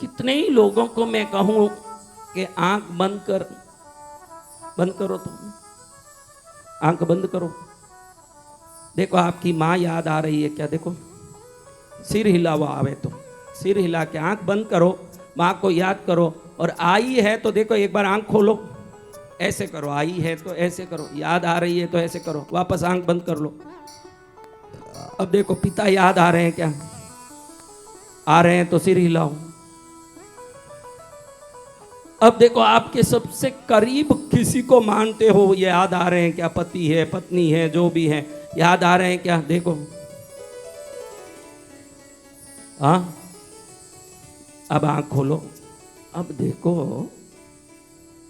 कितने ही लोगों को मैं कहूं कि आंख बंद करो, तुम आंख बंद करो, देखो आपकी माँ याद आ रही है क्या, देखो सिर हिलावा आवे तो सिर हिला के आंख बंद करो, माँ को याद करो। और आई है तो देखो एक बार आंख खोलो, ऐसे करो, आई है तो ऐसे करो, याद आ रही है तो ऐसे करो, वापस आंख बंद कर लो। अब देखो पिता याद आ रहे हैं क्या, आ रहे हैं तो सिर हिलाओ। अब देखो आपके सबसे करीब किसी को मानते हो, ये याद आ रहे हैं क्या, पति है पत्नी है जो भी है, याद आ रहे हैं क्या, देखो। हाँ अब आंख खोलो। अब देखो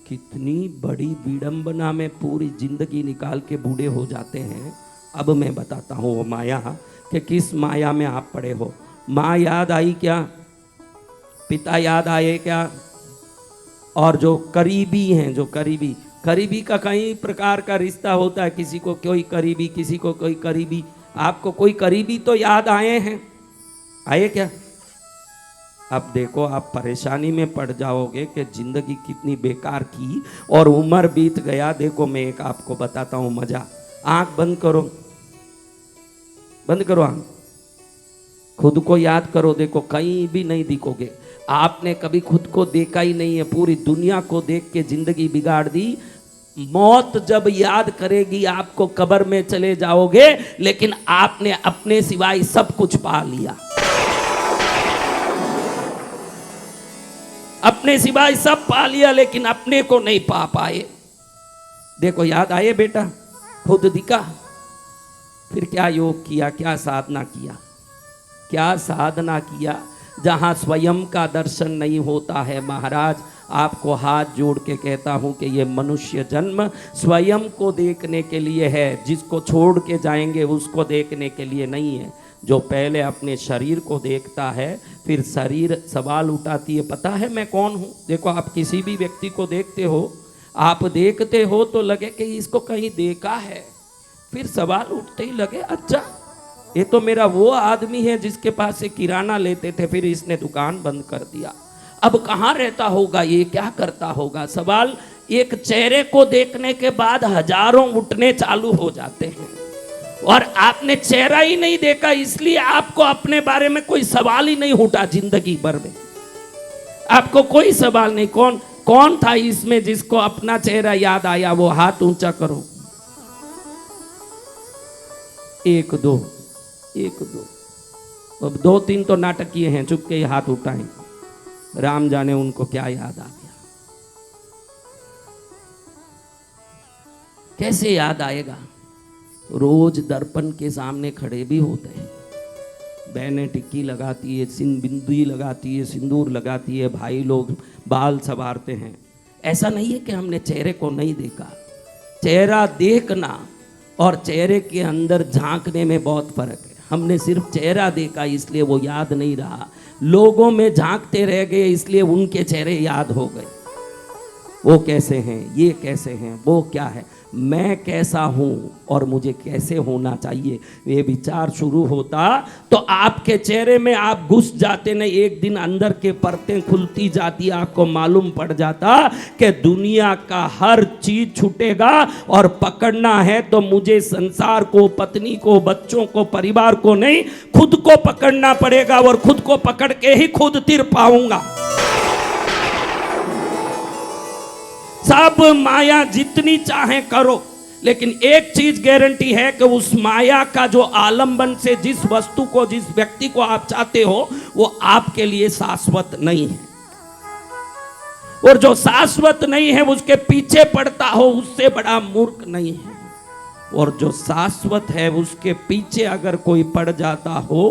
कितनी बड़ी विडंबना में पूरी जिंदगी निकाल के बूढ़े हो जाते हैं। अब मैं बताता हूँ वो माया कि किस माया में आप पड़े हो। माँ याद आई क्या, पिता याद आए क्या, और जो करीबी हैं, जो करीबी का कई प्रकार का रिश्ता होता है, किसी को कोई करीबी, किसी को कोई करीबी। आपको कोई करीबी तो याद आए हैं, आए क्या। अब देखो आप परेशानी में पड़ जाओगे कि जिंदगी कितनी बेकार की और उम्र बीत गया। देखो मैं एक आपको बताता हूं मजा। आंख बंद करो, बंद करो आंख, खुद को याद करो। देखो कहीं भी नहीं दिखोगे, आपने कभी खुद को देखा ही नहीं है, पूरी दुनिया को देख के जिंदगी बिगाड़ दी। मौत जब याद करेगी आपको, कब्र में चले जाओगे, लेकिन आपने अपने सिवाय सब कुछ पा लिया, अपने सिवाय सब पा लिया, लेकिन अपने को नहीं पा पाए। देखो याद आए बेटा, खुद दिखा, फिर क्या योग किया, क्या साधना किया, क्या साधना किया। जहां स्वयं का दर्शन नहीं होता है महाराज, आपको हाथ जोड़ के कहता हूं कि ये मनुष्य जन्म स्वयं को देखने के लिए है, जिसको छोड़ के जाएंगे उसको देखने के लिए नहीं है। जो पहले अपने शरीर को देखता है, फिर शरीर सवाल उठाती है, पता है मैं कौन हूं। देखो आप किसी भी व्यक्ति को देखते हो, आप देखते हो तो लगे कि इसको कहीं देखा है, फिर सवाल उठते ही लगे अच्छा ये तो मेरा वो आदमी है जिसके पास से किराना लेते थे, फिर इसने दुकान बंद कर दिया, अब कहाँ रहता होगा, ये क्या करता होगा। सवाल एक चेहरे को देखने के बाद हजारों उठने चालू हो जाते हैं, और आपने चेहरा ही नहीं देखा, इसलिए आपको अपने बारे में कोई सवाल ही नहीं उठा। जिंदगी भर में आपको कोई सवाल नहीं। कौन था इसमें जिसको अपना चेहरा याद आया, वो हाथ ऊंचा करो। एक दो, अब दो तीन तो नाटकीय हैं, चुप के हाथ उठाएं, राम जाने उनको क्या याद आ गया। कैसे याद आएगा, रोज दर्पण के सामने खड़े भी होते हैं, बहनें टिक्की लगाती है, बिंदी लगाती है, सिंदूर लगाती है, भाई लोग बाल संवारते हैं। ऐसा नहीं है कि हमने चेहरे को नहीं देखा, चेहरा देखना और चेहरे के अंदर झांकने में बहुत फर्क है। हमने सिर्फ चेहरा देखा इसलिए वो याद नहीं रहा, लोगों में झांकते रह गए इसलिए उनके चेहरे याद हो गए। वो कैसे हैं, ये कैसे हैं, वो क्या है, मैं कैसा हूं और मुझे कैसे होना चाहिए, ये विचार शुरू होता तो आपके चेहरे में आप घुस जाते न। एक दिन अंदर के परतें खुलती जाती, आपको मालूम पड़ जाता कि दुनिया का हर चीज छूटेगा और पकड़ना है तो मुझे संसार को, पत्नी को, बच्चों को, परिवार को नहीं, खुद को पकड़ना पड़ेगा, और खुद को पकड़ के ही खुद तिर पाऊंगा। सब माया जितनी चाहे करो, लेकिन एक चीज गारंटी है कि उस माया का जो आलंबन से जिस वस्तु को, जिस व्यक्ति को आप चाहते हो, वो आपके लिए शाश्वत नहीं है, और जो शाश्वत नहीं है उसके पीछे पड़ता हो उससे बड़ा मूर्ख नहीं है, और जो शाश्वत है उसके पीछे अगर कोई पड़ जाता हो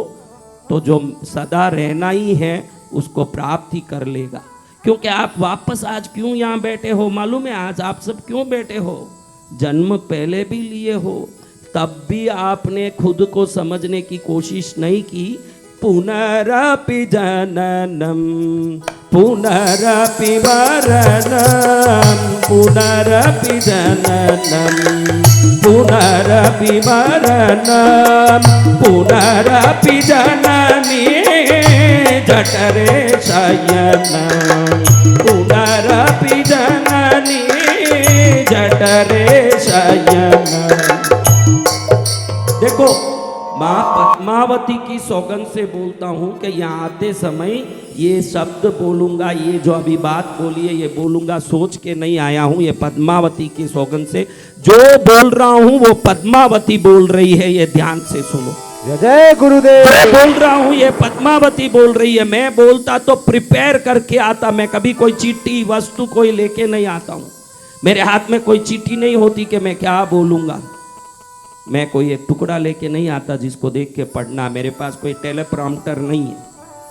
तो जो सदा रहना ही है उसको प्राप्त ही कर लेगा। क्योंकि आप वापस आज क्यों यहाँ बैठे हो मालूम है, आज आप सब क्यों बैठे हो, जन्म पहले भी लिए हो, तब भी आपने खुद को समझने की कोशिश नहीं की। पुनरपि जननम पुनरपि मरणं पुनरपि जननं पुनरपि मरणं पुनरपि जननी जठरे शयनं पुनरपि जननी जठरे शयनं। देखो माँ पद्मावती की सौगंध से बोलता हूँ कि यहाँ आते समय ये शब्द बोलूँगा, ये जो अभी बात बोली है ये बोलूँगा सोच के नहीं आया हूँ। ये पद्मावती की सौगंध से जो बोल रहा हूँ वो पद्मावती बोल रही है, ये ध्यान से सुनो। जय गुरुदेव। मैं बोल रहा हूँ ये पद्मावती बोल रही है। मैं बोलता तो प्रिपेयर करके आता, मैं कभी कोई चिट्ठी वस्तु कोई लेके नहीं आता हूँ। मेरे हाथ में कोई चिट्ठी नहीं होती कि मैं क्या बोलूँगा। मैं कोई एक टुकड़ा लेके नहीं आता जिसको देख के पढ़ना। मेरे पास कोई टेलीप्रॉम्प्टर नहीं है।